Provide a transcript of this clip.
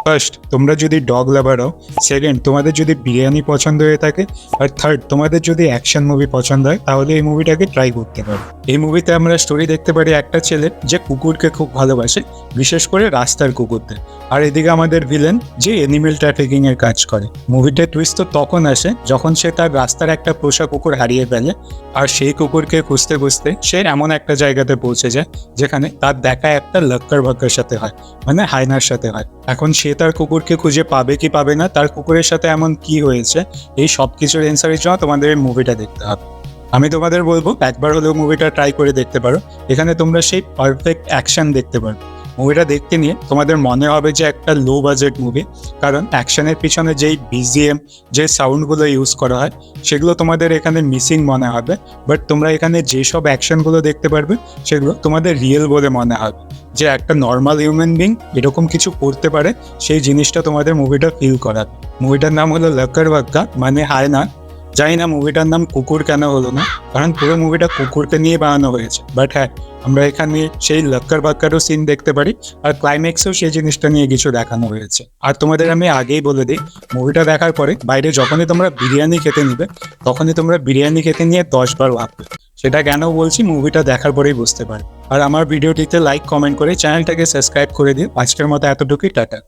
First, তোমরা যদি dog লাভার হও। সেকেন্ড, তোমাদের যদি বিরিয়ানি পছন্দ হয়ে থাকে। আর থার্ড, তোমাদের যদি অ্যাকশন মুভি পছন্দ হয় তাহলে এই মুভিটাকে ট্রাই করতে পারো। এই মুভিতে আমরা স্টোরি দেখতে পারি একটা ছেলে যে কুকুরকে খুব ভালোবাসে, বিশেষ করে রাস্তার কুকুরদের। আর এদিকে আমাদের ভিলেন যে অ্যানিমেল ট্রাফিকিং এর কাজ করে। মুভিটার টুইস্ট তো তখন আসে যখন সে তার রাস্তার একটা পোষা কুকুর হারিয়ে ফেলে। আর সেই কুকুরকে খুঁজতে খুঁজতে সে এমন একটা জায়গাতে পৌঁছে যায় যেখানে তার দেখা একটা লক্কর ভক্কর সাথে হয়, মানে হায়নার সাথে হয়। এখন সে তার কুকুরকে খুঁজে পাবে কি পাবে না, তার কুকুরের সাথে এমন কি হয়েছে, এই সব কিছুর অ্যান্সারের জন্য তোমাদের এই মুভিটা দেখতে হবে। আমি তোমাদের বলবো একবার হলেও মুভিটা ট্রাই করে দেখতে পারো। এখানে তোমরা সেই পারফেক্ট অ্যাকশন দেখতে পারো। মুভিটা দেখতে নিয়ে তোমাদের মনে হবে যে একটা লো বাজেট মুভি, কারণ অ্যাকশনের পিছনে যেই বিজিএম, যে সাউন্ডগুলো ইউজ করা হয় সেগুলো তোমাদের এখানে মিসিং মনে হবে। বাট তোমরা এখানে যেসব অ্যাকশনগুলো দেখতে পারবে সেগুলো তোমাদের রিয়েল বলে মনে হবে, যে একটা নর্মাল হিউম্যান বিং এরকম কিছু করতে পারে। সেই জিনিসটা তোমাদের মুভিটা ফিল করাবে। মুভিটার নাম হলো লক্কর ভাক্কা, মানে হায়না। জানি না মুভিটার নাম কুকুর কেন হলো না, কারণ পুরো মুভিটা কুকুরকে নিয়ে বানানো হয়েছে। বাট হ্যাঁ, আমরা এখানে সেই লক্কর ভাক্কারও সিন দেখতে পারি, আর ক্লাইম্যাক্সেও সেই জিনিসটা নিয়ে কিছু দেখানো হয়েছে। আর তোমাদের আমি আগেই বলে দিই, মুভিটা দেখার পরে বাইরে যখনই তোমরা বিরিয়ানি খেতে নিবে তখনই তোমরা বিরিয়ানি খেতে নিয়ে 10 বার ভাববে। সেটা কেন বলছি মুভিটা দেখার পরেই বুঝতে পারবে। আর আমার ভিডিওটিতে লাইক কমেন্ট করে চ্যানেলটাকে সাবস্ক্রাইব করে দিও। আজকের মতো এতটুকুই, টাটা।